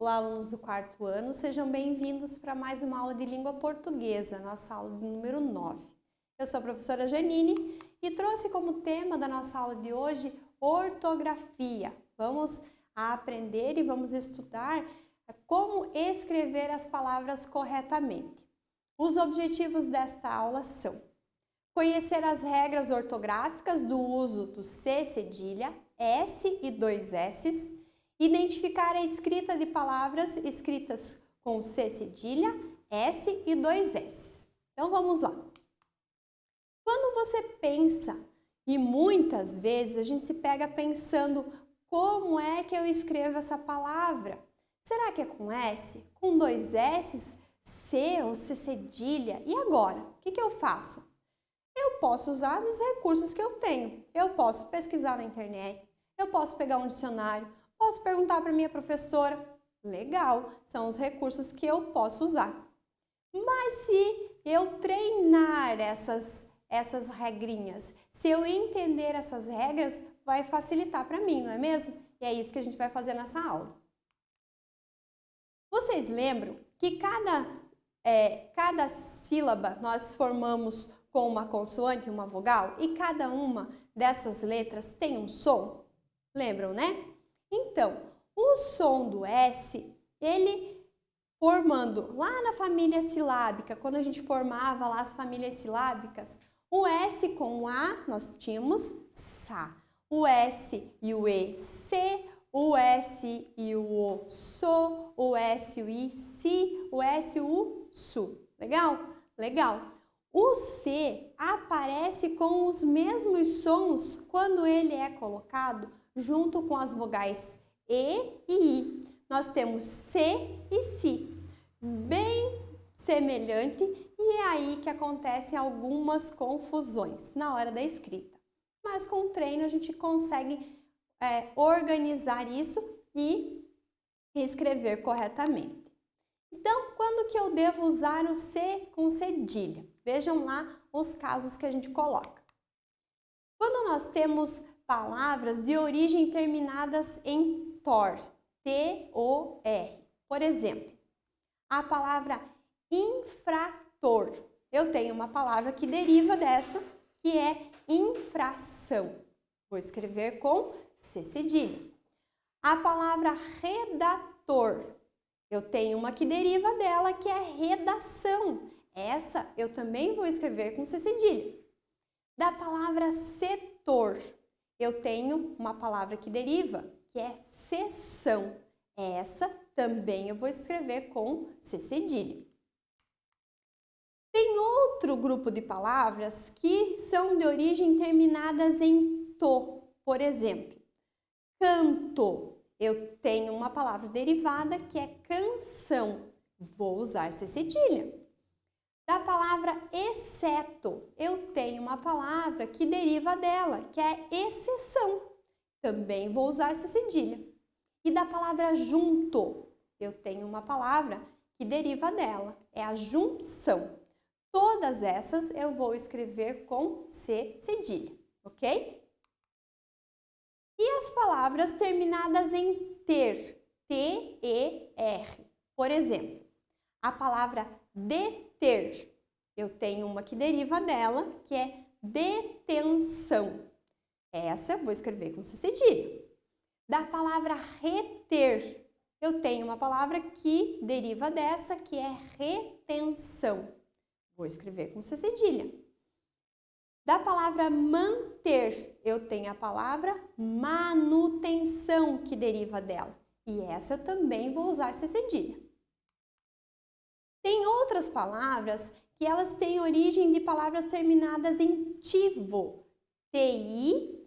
Olá, alunos do quarto ano, sejam bem-vindos para mais uma aula de língua portuguesa, nossa aula número 9. Eu sou a professora Janine e trouxe como tema da nossa aula de hoje ortografia. Vamos aprender e vamos estudar como escrever as palavras corretamente. Os objetivos desta aula são conhecer as regras ortográficas do uso do C cedilha, S e dois S's, identificar a escrita de palavras escritas com C cedilha, S e dois S. Então vamos lá. Quando você pensa, e muitas vezes a gente se pega pensando como é que eu escrevo essa palavra? Será que é com S? Com dois S's? C ou C cedilha? E agora? O que eu faço? Eu posso usar os recursos que eu tenho. Eu posso pesquisar na internet, eu posso pegar um dicionário, posso perguntar para minha professora. Legal, são os recursos que eu posso usar. Mas se eu treinar essas regrinhas, se eu entender essas regras, vai facilitar para mim, não é mesmo? E é isso que a gente vai fazer nessa aula. Vocês lembram que cada sílaba nós formamos com uma consoante e uma vogal? E cada uma dessas letras tem um som? Lembram, né? Então, o som do S, ele formando lá na família silábica, quando a gente formava lá as famílias silábicas, o S com o A, nós tínhamos sa. O S e o E, se. O S e o O, so. O S e o I, si. O S e o U, su. Legal? Legal. O C aparece com os mesmos sons quando ele é colocado junto com as vogais E e I. Nós temos C e Si, bem semelhante, e é aí que acontecem algumas confusões na hora da escrita. Mas com o treino a gente consegue organizar isso e escrever corretamente. Então, quando que eu devo usar o C com cedilha? Vejam lá os casos que a gente coloca. Quando nós temos palavras de origem terminadas em TOR, T-O-R. Por exemplo, a palavra infrator. Eu tenho uma palavra que deriva dessa, que é infração. Vou escrever com C cedilha. A palavra redator. Eu tenho uma que deriva dela, que é redação. Essa eu também vou escrever com C cedilha. Da palavra setor, eu tenho uma palavra que deriva, que é seção. Essa também eu vou escrever com C cedilha. Tem outro grupo de palavras que são de origem terminadas em to. Por exemplo, canto. Eu tenho uma palavra derivada que é canção. Vou usar C cedilha. Da palavra exceto, eu tenho uma palavra que deriva dela, que é exceção. Também vou usar C cedilha. E da palavra junto, eu tenho uma palavra que deriva dela, é a junção. Todas essas eu vou escrever com C cedilha, ok? E as palavras terminadas em ter, T-E-R. Por exemplo, a palavra deter, eu tenho uma que deriva dela, que é detenção. Essa eu vou escrever com C cedilha. Da palavra reter, eu tenho uma palavra que deriva dessa, que é retenção. Vou escrever com C cedilha. Da palavra manter, eu tenho a palavra manutenção, que deriva dela. E essa eu também vou usar C cedilha. Tem outras palavras que elas têm origem de palavras terminadas em tivo, T-I-V-O.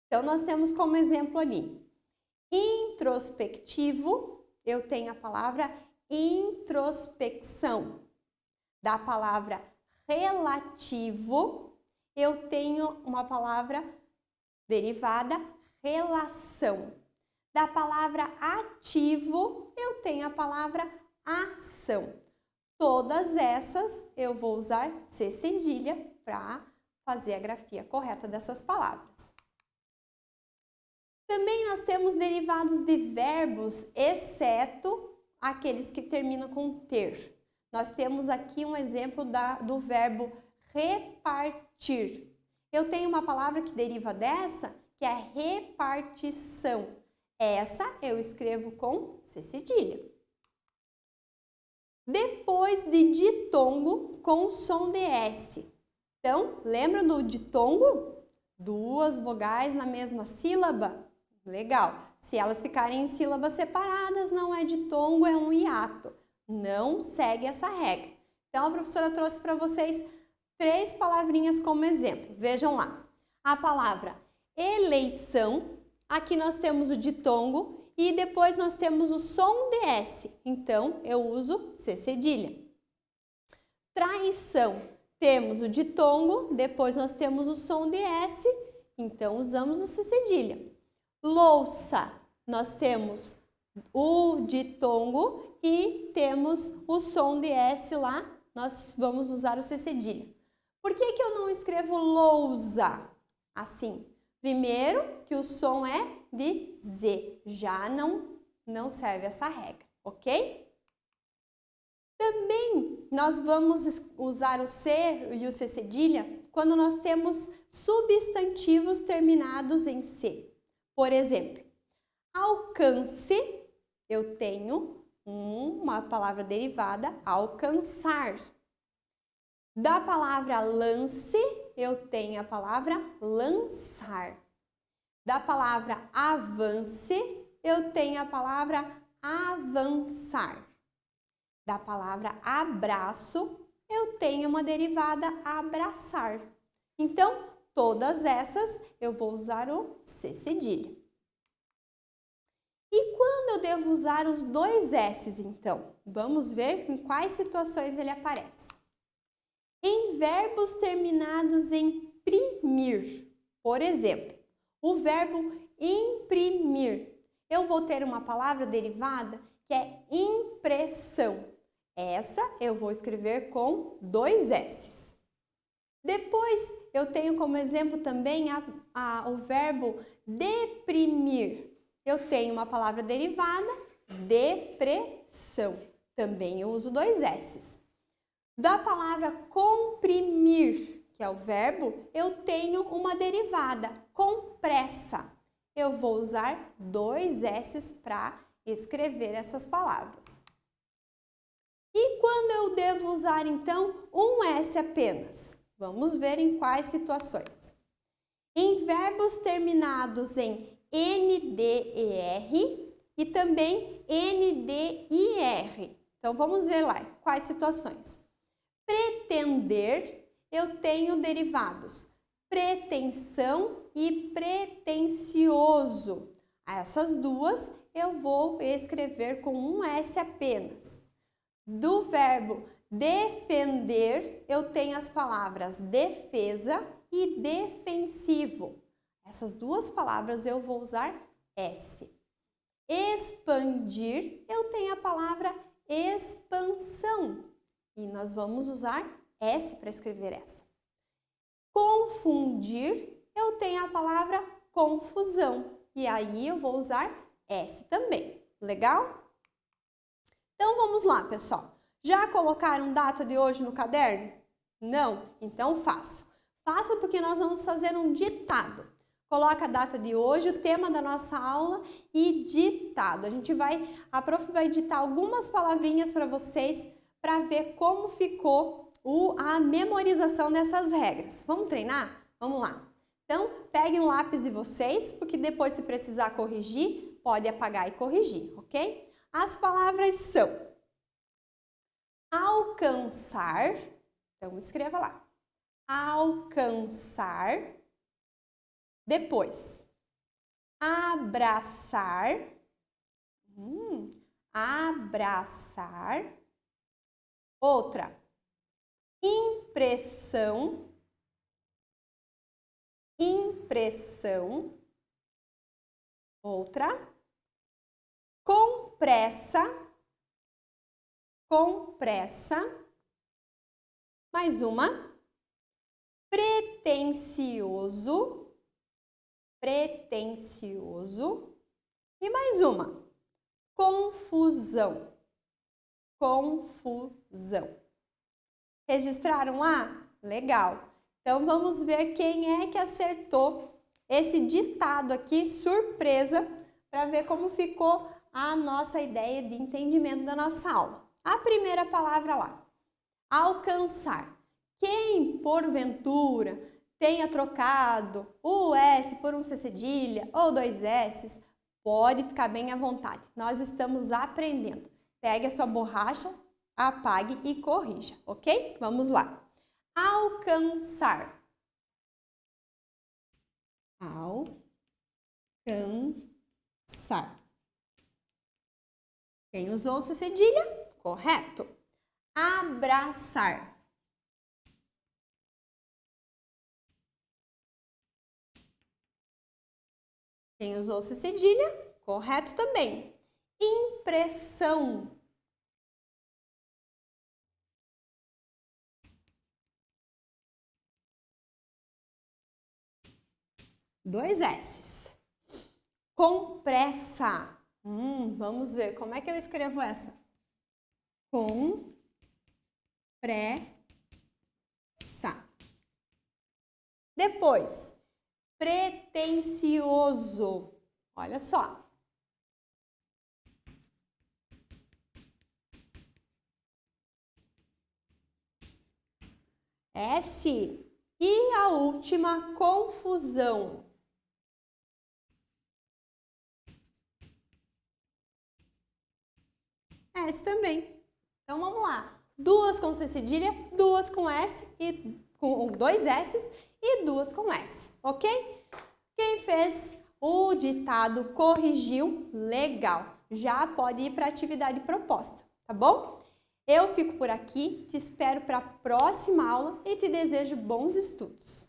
Então, nós temos como exemplo ali, introspectivo, eu tenho a palavra introspecção. Da palavra relativo, eu tenho uma palavra derivada, relação. Da palavra ativo, eu tenho a palavra ação. Todas essas eu vou usar C cedilha para fazer a grafia correta dessas palavras. Também nós temos derivados de verbos, exceto aqueles que terminam com ter. Nós temos aqui um exemplo do verbo repartir. Eu tenho uma palavra que deriva dessa, que é repartição. Essa eu escrevo com C cedilha. Depois de ditongo com som de S. Então, lembra do ditongo? Duas vogais na mesma sílaba? Legal. Se elas ficarem em sílabas separadas, não é ditongo, é um hiato. Não segue essa regra. Então, a professora trouxe para vocês 3 palavrinhas como exemplo. Vejam lá. A palavra eleição, aqui nós temos o ditongo e depois nós temos o som de S. Então, eu uso C cedilha. Traição, temos o ditongo, depois nós temos o som de S, então usamos o C cedilha. Louça, nós temos o ditongo e temos o som de S lá, nós vamos usar o C cedilha. Por que eu não escrevo lousa assim? Primeiro, que o som é de Z, já não serve essa regra, ok? Também nós vamos usar o C e o C cedilha quando nós temos substantivos terminados em C. Por exemplo, alcance, eu tenho uma palavra derivada, alcançar. Da palavra lance, eu tenho a palavra lançar. Da palavra avance, eu tenho a palavra avançar. Da palavra abraço, eu tenho uma derivada abraçar. Então, todas essas eu vou usar o C cedilha. E quando eu devo usar os 2 S's, então? Vamos ver em quais situações ele aparece. Em verbos terminados em primir, por exemplo, o verbo imprimir. Eu vou ter uma palavra derivada que é impressão. Essa eu vou escrever com 2 S's. Depois, eu tenho como exemplo também o verbo deprimir. Eu tenho uma palavra derivada, depressão. Também eu uso 2 S's. Da palavra comprimir, que é o verbo, eu tenho uma derivada, compressa. Eu vou usar 2 S's para escrever essas palavras. E quando eu devo usar, então, um S apenas? Vamos ver em quais situações. Em verbos terminados em NDER e também NDIR. Então, vamos ver lá quais situações. Pretender, eu tenho derivados pretensão e pretensioso. Essas duas eu vou escrever com um S apenas. Do verbo defender, eu tenho as palavras defesa e defensivo. Essas duas palavras eu vou usar S. Expandir, eu tenho a palavra expansão. E nós vamos usar S para escrever essa. Confundir, eu tenho a palavra confusão. E aí eu vou usar S também. Legal? Então vamos lá, pessoal. Já colocaram data de hoje no caderno? Não? Então faço. Faça porque nós vamos fazer um ditado. Coloca a data de hoje, o tema da nossa aula e ditado. A prof vai ditar algumas palavrinhas para vocês para ver como ficou a memorização dessas regras. Vamos treinar? Vamos lá. Então, peguem um lápis de vocês, porque depois, se precisar corrigir, pode apagar e corrigir, ok? As palavras são alcançar, então escreva lá, alcançar, depois, abraçar, abraçar, outra, impressão, impressão, outra, compressa, compressa, mais uma, pretensioso, pretensioso. E mais uma, confusão. Confusão. Registraram lá? Legal. Então, vamos ver quem é que acertou esse ditado aqui, surpresa, para ver como ficou a nossa ideia de entendimento da nossa aula. A primeira palavra lá, alcançar. Quem, porventura, tenha trocado o S por um C cedilha ou 2 S, pode ficar bem à vontade. Nós estamos aprendendo. Pegue a sua borracha, apague e corrija, ok? Vamos lá. Alcançar. Alcançar. Quem usou C cedilha? Correto. Abraçar. Quem usou C cedilha? Correto também. Impressão. Dois S's. Compressa. Vamos ver como é que eu escrevo essa. Compressa. Depois, pretensioso. Olha só. S. E a última, confusão. S também. Então, vamos lá. Duas com C cedilha, duas com S e com 2 S's e duas com S, ok? Quem fez o ditado corrigiu, legal. Já pode ir para a atividade proposta, tá bom? Eu fico por aqui, te espero para a próxima aula e te desejo bons estudos.